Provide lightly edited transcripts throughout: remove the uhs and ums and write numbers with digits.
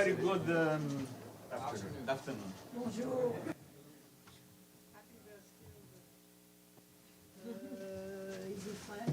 very good afternoon. Bonjour. Is it fresh?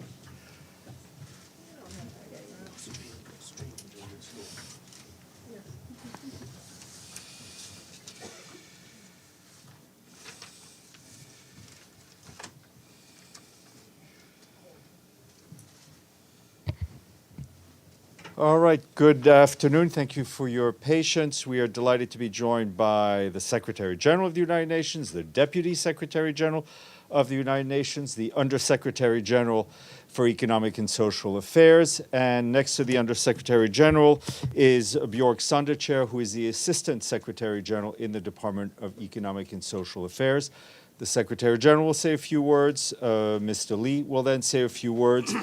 All right, good afternoon. Thank you for your patience. We are delighted to be joined by the Secretary General of the United Nations, the Deputy Secretary General of the United Nations, the Undersecretary General for Economic and Social Affairs, and next to the Undersecretary General is Bjork Sanderchair, who is the Assistant Secretary General in the Department of Economic and Social Affairs. The Secretary General will say a few words. Mr. Lee will then say a few words.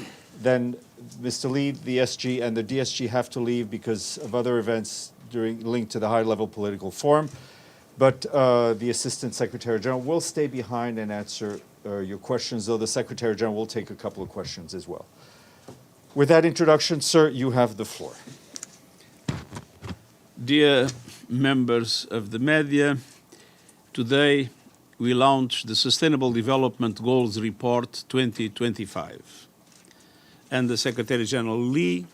Then Mr. Lee, the SG, and the DSG have to leave because of other events linked to the high-level political forum. But the Assistant Secretary General will stay behind and answer your questions, though the Secretary General will take a couple of questions as well. With that introduction, sir, you have the floor. Dear members of the media, today we launch the Sustainable Development Goals Report 2025. And the Secretary General Lee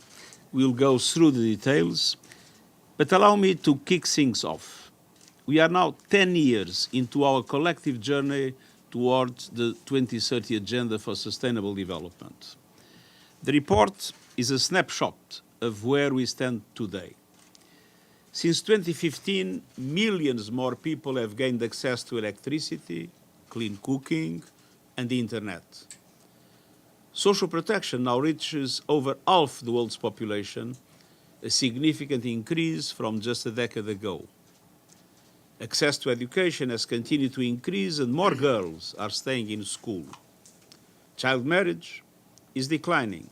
will go through the details, but allow me to kick things off. We are now 10 years into our collective journey towards the 2030 Agenda for Sustainable Development. The report is a snapshot of where we stand today. Since 2015, millions more people have gained access to electricity, clean cooking, and the internet. Social protection now reaches over half the world's population, a significant increase from just a decade ago. Access to education has continued to increase and more girls are staying in school. Child marriage is declining.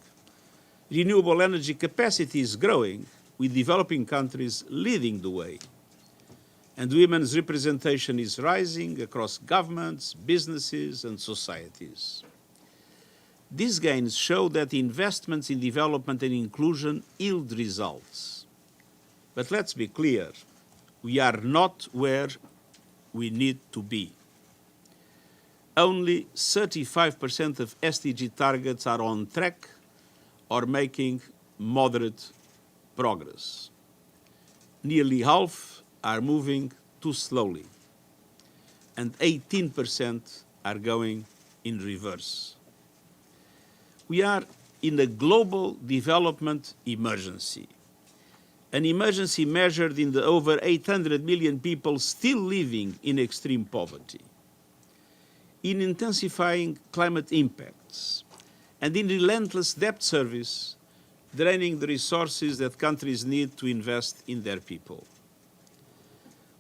Renewable energy capacity is growing, with developing countries leading the way. And women's representation is rising across governments, businesses, and societies. These gains show that investments in development and inclusion yield results. But let's be clear, we are not where we need to be. Only 35% of SDG targets are on track or making moderate progress. Nearly half are moving too slowly, and 18% are going in reverse. We are in a global development emergency, an emergency measured in the over 800 million people still living in extreme poverty, in intensifying climate impacts, and in relentless debt service, draining the resources that countries need to invest in their people.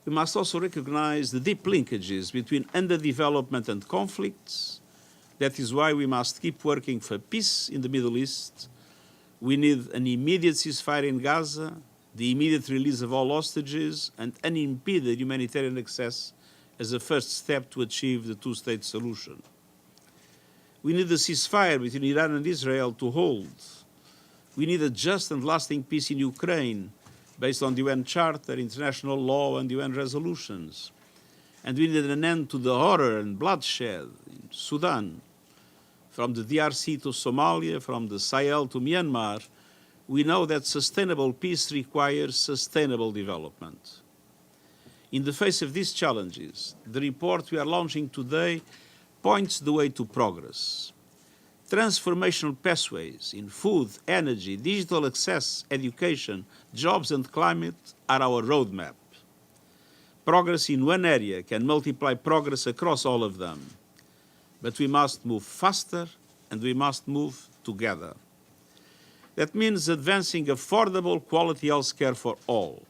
We must also recognize the deep linkages between underdevelopment and conflicts. That is why we must keep working for peace in the Middle East. We need an immediate ceasefire in Gaza, the immediate release of all hostages, and unimpeded humanitarian access as a first step to achieve the two-state solution. We need a ceasefire between Iran and Israel to hold. We need a just and lasting peace in Ukraine based on the UN Charter, international law, and UN resolutions. And we need an end to the horror and bloodshed in Sudan. From the DRC to Somalia, from the Sahel to Myanmar, we know that sustainable peace requires sustainable development. In the face of these challenges, the report we are launching today points the way to progress. Transformational pathways in food, energy, digital access, education, jobs, and climate are our roadmap. Progress in one area can multiply progress across all of them. But we must move faster and we must move together. That means advancing affordable quality health care for all,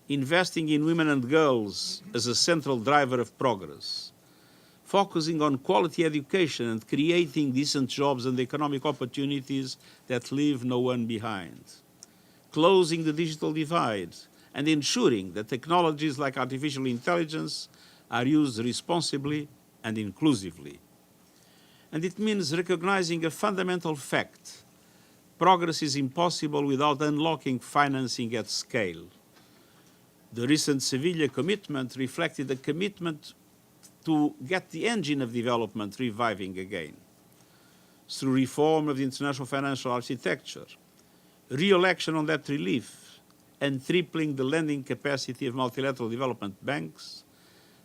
investing in women and girls as a central driver of progress, focusing on quality education and creating decent jobs and economic opportunities that leave no one behind, closing the digital divide, and ensuring that technologies like artificial intelligence are used responsibly and inclusively. And it means recognizing a fundamental fact: progress is impossible without unlocking financing at scale. The recent Seville commitment reflected a commitment to get the engine of development reviving again, through reform of the international financial architecture, real action on debt relief, and tripling the lending capacity of multilateral development banks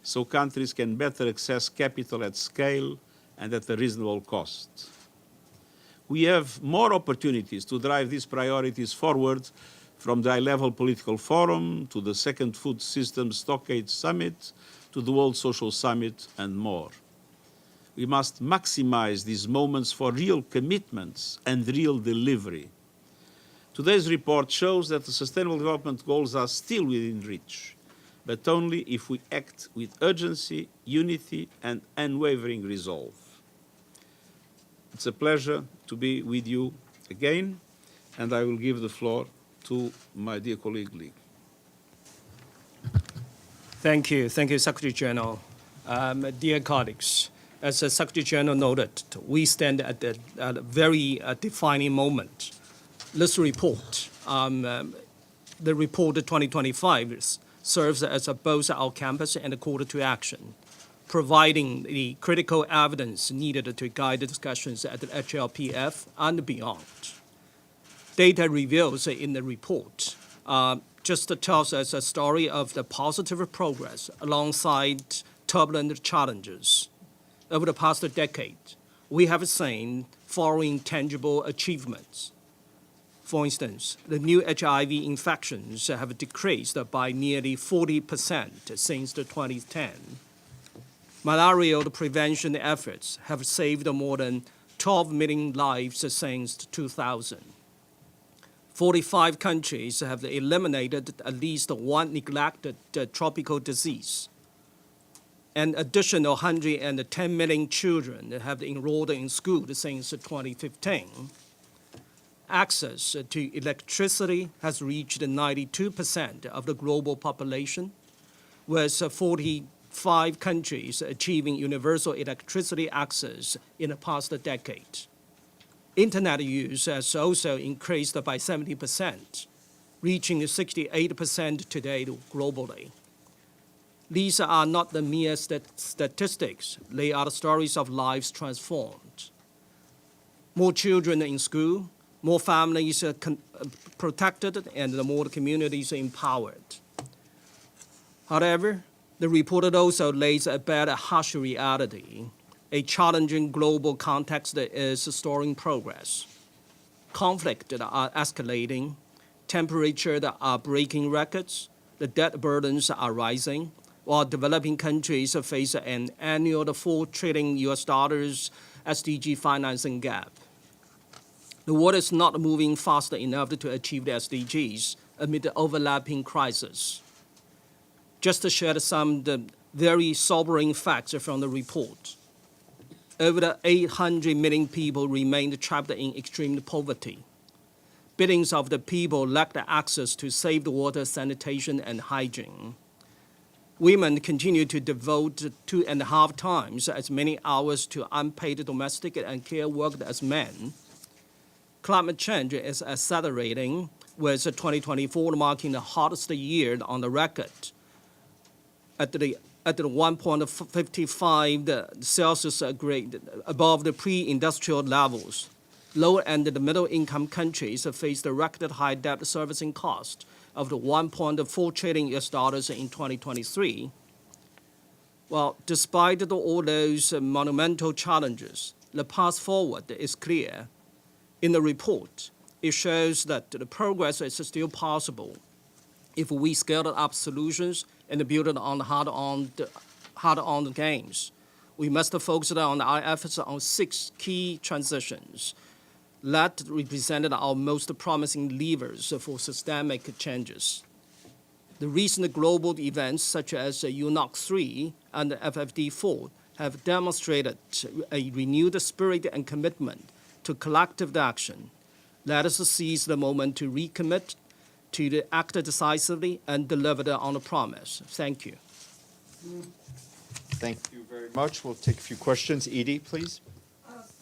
so countries can better access capital at scale and at a reasonable cost. We have more opportunities to drive these priorities forward, from the high-level political forum to the second Food Systems Stockade Summit to the World Social Summit and more. We must maximize these moments for real commitments and real delivery. Today's report shows that the Sustainable Development Goals are still within reach, but only if we act with urgency, unity, and unwavering resolve. It's a pleasure to be with you again, and I will give the floor to my dear colleague Lee. Thank you, Secretary General. Dear colleagues, as the Secretary General noted, we stand at a very defining moment. This report, the report 2025, serves as both our campus and a call to action, providing the critical evidence needed to guide the discussions at the HLPF and beyond. Data reveals in the report just tells us a story of the positive progress alongside turbulent challenges. Over the past decade, we have seen following tangible achievements. For instance, the new HIV infections have decreased by nearly 40% since 2010. Malaria prevention efforts have saved more than 12 million lives since 2000. 45 countries have eliminated at least one neglected tropical disease. An additional 110 million children have enrolled in school since 2015. Access to electricity has reached 92% of the global population, with 45 countries achieving universal electricity access in the past decade. Internet use has also increased by 70%, reaching 68% today globally. These are not the mere statistics, they are the stories of lives transformed. More children in school, more families protected, and more communities empowered. However, the report also lays bare a harsh reality. A challenging global context is stalling progress. Conflicts are escalating, temperatures are breaking records, the debt burdens are rising, while developing countries face an annual $4 trillion SDG financing gap. The world is not moving fast enough to achieve the SDGs amid the overlapping crises. Just to share some of the very sobering facts from the report. Over 800 million people remained trapped in extreme poverty. Billions of the people lacked access to safe water, sanitation, and hygiene. Women continue to devote 2.5 times as many hours to unpaid domestic and care work as men. Climate change is accelerating, with 2024 marking the hottest year on the record. At the 1.55 Celsius grade above the pre-industrial levels. Low and the middle-income countries face the record high debt servicing cost of the $1.4 trillion in 2023. Well, despite all those monumental challenges, the path forward is clear. In the report, it shows that the progress is still possible if we scale up solutions and build on hard-on gains. We must focus on our efforts on 6 key transitions that represented our most promising levers for systemic changes. The recent global events such as UNOC 3 and FFD 4 have demonstrated a renewed spirit and commitment to collective action. Let us seize the moment to recommit, to act decisively, and deliver on the promise. Thank you. Thank you very much. We'll take a few questions. Edie, please.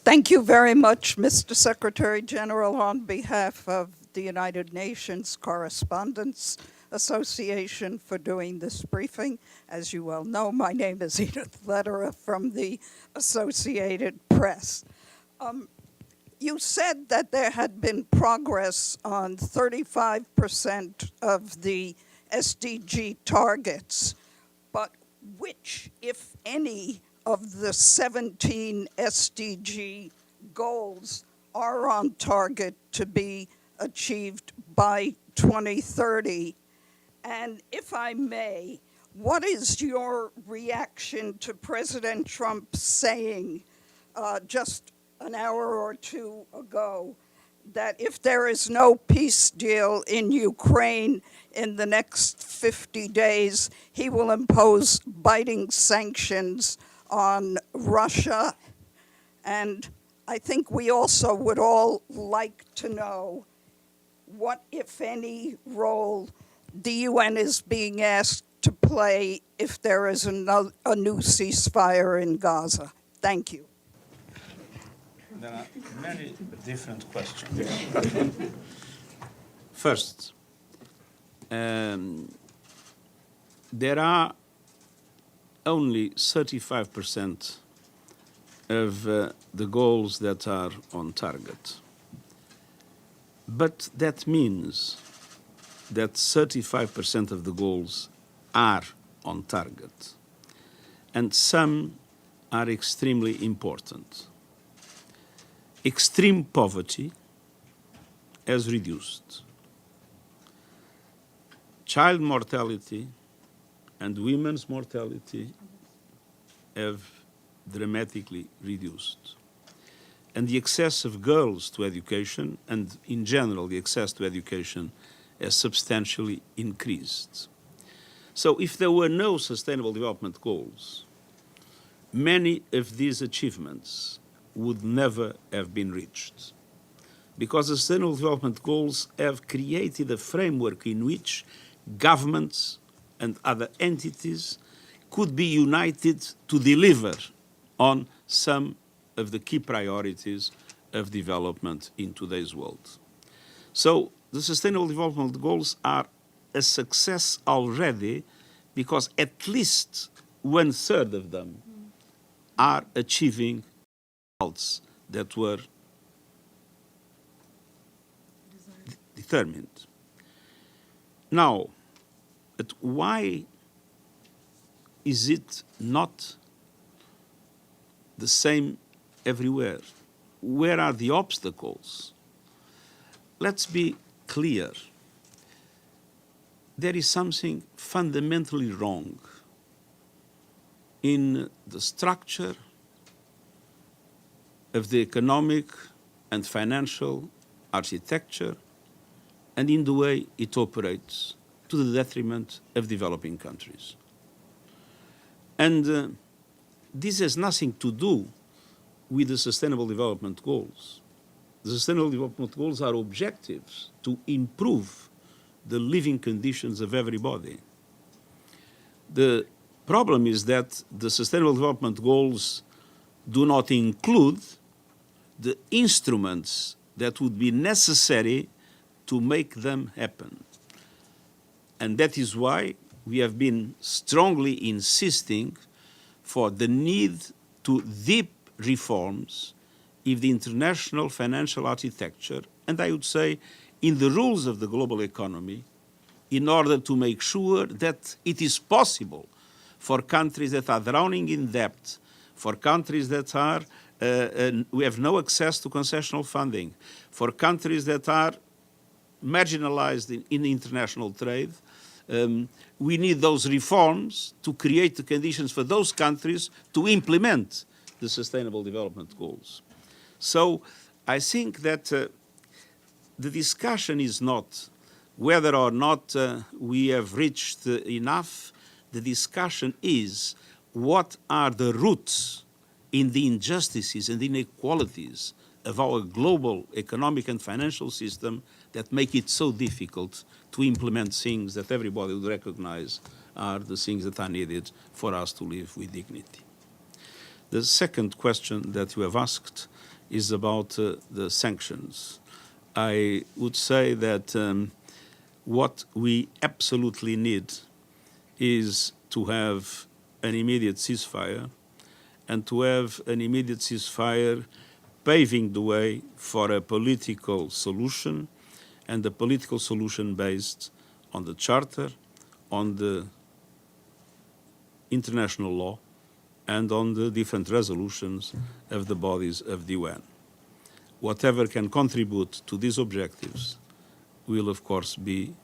Thank you very much, Mr. Secretary General. On behalf of the United Nations correspondents Association for doing this briefing. As you well know, my name is Edith Lederer from the Associated Press. You said that there had been progress on 35% of the SDG targets, but which, if any, of the 17 SDG goals are on target to be achieved by 2030? And if I may, what is your reaction to President Trump saying just an hour or two ago that if there is no peace deal in Ukraine in the next 50 days, he will impose biting sanctions on Russia? And I think we also would all like to know what, if any, role the UN is being asked to play if there is a new ceasefire in Gaza. Thank you. There are many different questions. First, there are only 35% of the goals that are on target. But that means that 35% of the goals are on target, and some are extremely important. Extreme poverty has reduced. Child mortality and women's mortality have dramatically reduced. And the access of girls to education, and in general the access to education, has substantially increased. So if there were no Sustainable Development Goals, many of these achievements would never have been reached, because the Sustainable Development Goals have created a framework in which governments and other entities could be united to deliver on some of the key priorities of development in today's world. So the Sustainable Development Goals are a success already, because at least 1/3 of them are achieving results that were determined. Now, but why is it not the same everywhere? Where are the obstacles? Let's be clear. There is something fundamentally wrong in the structure of the economic and financial architecture and in the way it operates, to the detriment of developing countries. And this has nothing to do with the Sustainable Development Goals. The Sustainable Development Goals are objectives to improve the living conditions of everybody. The problem is that the Sustainable Development Goals do not include the instruments that would be necessary to make them happen. And that is why we have been strongly insisting for the need to deep reforms in the international financial architecture, and I would say in the rules of the global economy, in order to make sure that it is possible for countries that are drowning in debt, for countries that are we have no access to concessional funding, for countries that are marginalized in international trade. We need those reforms to create the conditions for those countries to implement the Sustainable Development Goals. So I think that the discussion is not whether or not we have reached enough. The discussion is what are the roots in the injustices and inequalities of our global economic and financial system that make it so difficult to implement things that everybody would recognize are the things that are needed for us to live with dignity. The second question that you have asked is about the sanctions. I would say that What we absolutely need is to have an immediate ceasefire, and to have an immediate ceasefire paving the way for a political solution, and a political solution based on the Charter, on the international law, and on the different resolutions of the bodies of the UN. Whatever can contribute to these objectives will, of course, be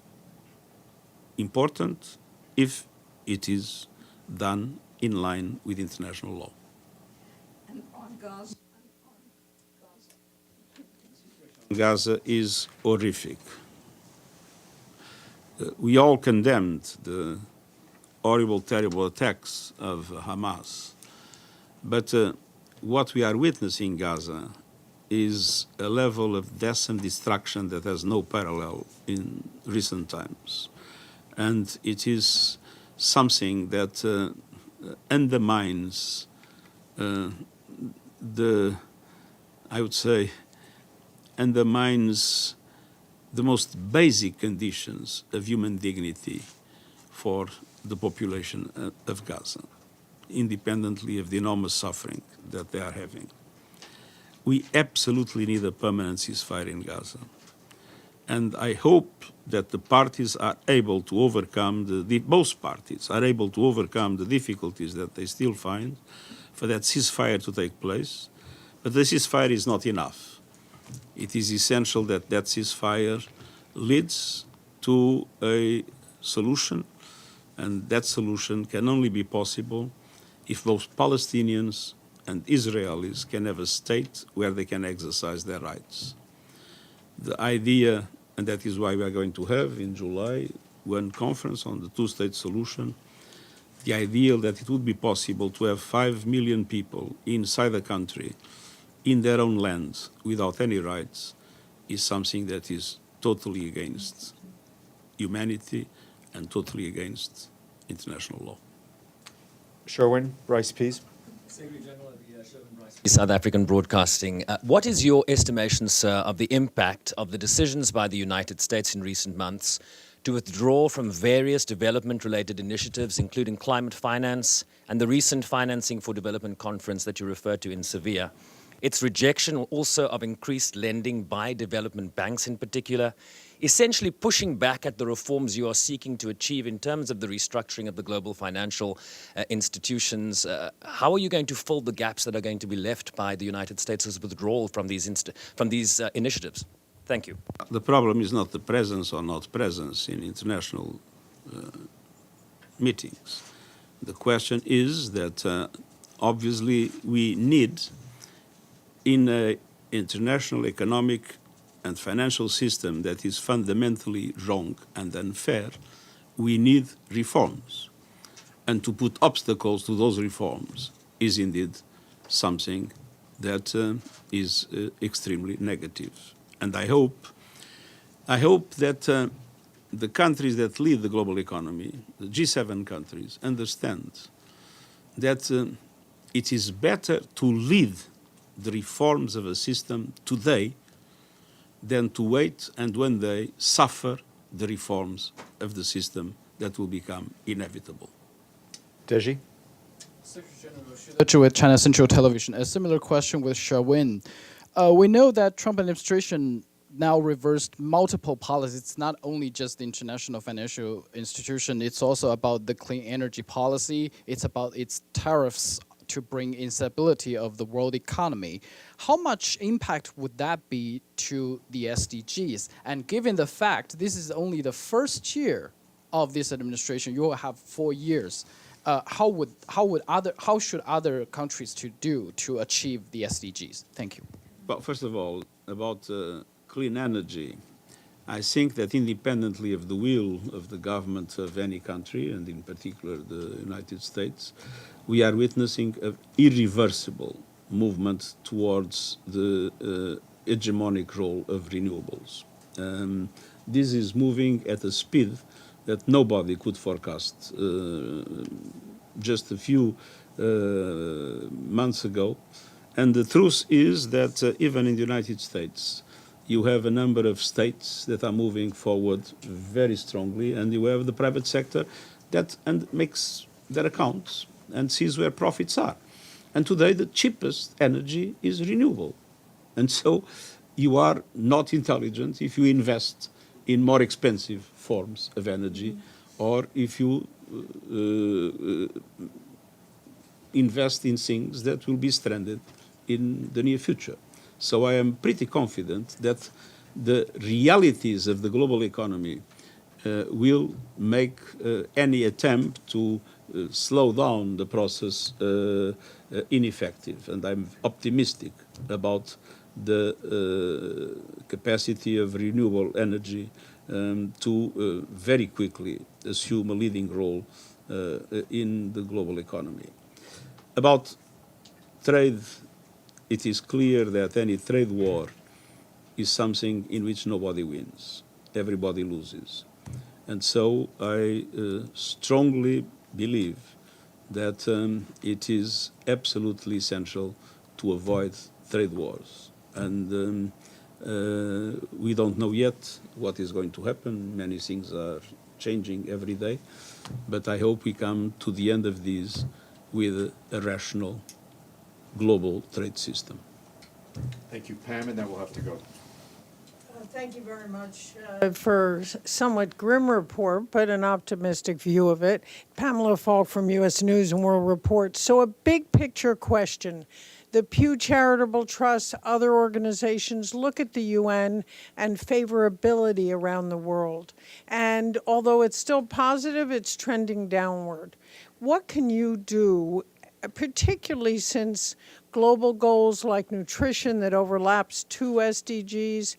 important if it is done in line with international law. And on Gaza? Gaza is horrific. We all condemned the horrible, terrible attacks of Hamas. But what we are witnessing in Gaza is a level of death and destruction that has no parallel in recent times. And it is something that undermines undermines the most basic conditions of human dignity for the population of Gaza, independently of the enormous suffering that they are having. We absolutely need a permanent ceasefire in Gaza. And I hope that the parties are able to overcome, both parties are able to overcome the difficulties that they still find for that ceasefire to take place. But the ceasefire is not enough. It is essential that that ceasefire leads to a solution, and that solution can only be possible if both Palestinians and Israelis can have a state where they can exercise their rights. The idea, and that is why we are going to have in July one conference on the two-state solution, the ideal that it would be possible to have 5 million people inside the country, in their own land, without any rights, is something that is totally against humanity and totally against international law. Sherwin, Rice Peas. South African Broadcasting. What is your estimation, sir, of the impact of the decisions by the United States in recent months to withdraw from various development-related initiatives, including climate finance and the recent Financing for Development conference that you referred to in Sevilla? Its rejection also of increased lending by development banks in particular, essentially pushing back at the reforms you are seeking to achieve in terms of the restructuring of the global financial institutions. How are you going to fill the gaps that are going to be left by the United States' withdrawal from these initiatives? Thank you. The problem is not the presence or not presence in international meetings. The question is that obviously we need, in an international economic and financial system that is fundamentally wrong and unfair, we need reforms. And to put obstacles to those reforms is indeed something that is extremely negative. And I hope that the countries that lead the global economy, the G7 countries, understand that it is better to lead the reforms of a system today than to wait and one day suffer the reforms of the system that will become inevitable. Deji? With China Central Television, a similar question with Sherwin. We know that Trump administration now reversed multiple policies. It's not only just the international financial institution, it's also about the clean energy policy. It's about its tariffs to bring instability of the world economy. How much impact would that be to the SDGs? And given the fact this is only the first year of this administration, you will have 4 years. How should other countries to do to achieve the SDGs? Thank you. Well, first of all, about clean energy, I think that independently of the will of the government of any country, and in particular the United States, we are witnessing an irreversible movement towards the hegemonic role of renewables. This is moving at a speed that nobody could forecast just a few months ago. And the truth is that even in the United States, you have a number of states that are moving forward very strongly, and you have the private sector that makes their accounts and sees where profits are. And today the cheapest energy is renewable. And so you are not intelligent if you invest in more expensive forms of energy, or if you invest in things that will be stranded in the near future. So I am pretty confident that the realities of the global economy will make any attempt to slow down the process ineffective. And I'm optimistic about the capacity of renewable energy to very quickly assume a leading role in the global economy. About trade, it is clear that any trade war is something in which nobody wins. Everybody loses. And so I strongly believe that it is absolutely essential to avoid trade wars. And we don't know yet what is going to happen. Many things are changing every day. But I hope we come to the end of this with a rational global trade system. Thank you, Pam, and then we'll have to go. Thank you very much for somewhat grim report, but an optimistic view of it. Pamela Falk from U.S. News and World Report. So a big picture question. The Pew Charitable Trust, other organizations look at the UN and favorability around the world. And although it's still positive, it's trending downward. What can you do, particularly since global goals like nutrition that overlaps 2 SDGs,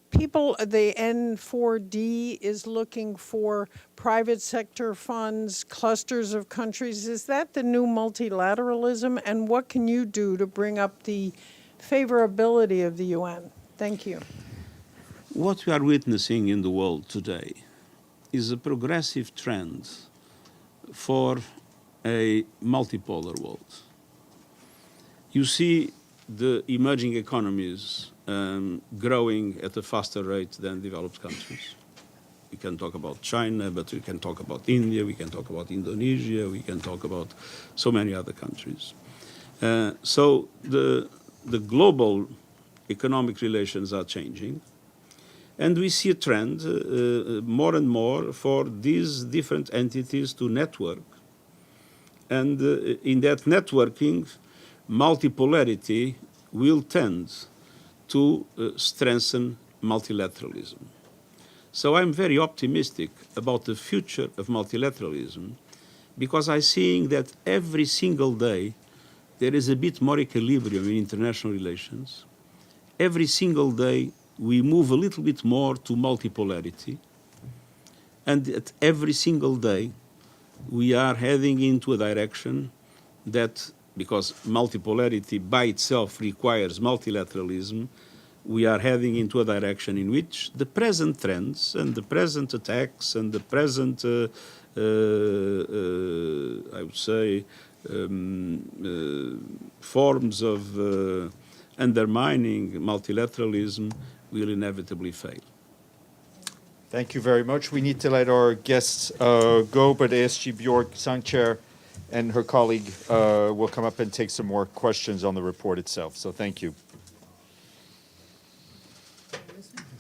the N4D is looking for private sector funds, clusters of countries. Is that the new multilateralism? And what can you do to bring up the favorability of the UN? Thank you. What we are witnessing in the world today is a progressive trend for a multipolar world. You see the emerging economies growing at a faster rate than developed countries. We can talk about China, but we can talk about India, we can talk about Indonesia, we can talk about so many other countries. So the global economic relations are changing, and we see a trend more and more for these different entities to network. And in that networking, multipolarity will tend to strengthen multilateralism. So I'm very optimistic about the future of multilateralism, because I'm seeing that every single day there is a bit more equilibrium in international relations. Every single day we move a little bit more to multipolarity. And at every single day we are heading into a direction that, because multipolarity by itself requires multilateralism, we are heading into a direction in which the present trends and the present attacks and the present, I would say, forms of undermining multilateralism will inevitably fail. Thank you very much. We need to let our guests go, but ASG Bjork Sangchair and her colleague will come up and take some more questions on the report itself. So thank you.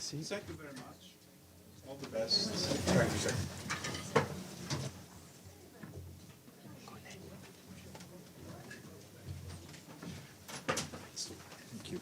Thank you very much. All the best. Thank you, sir. Thank you.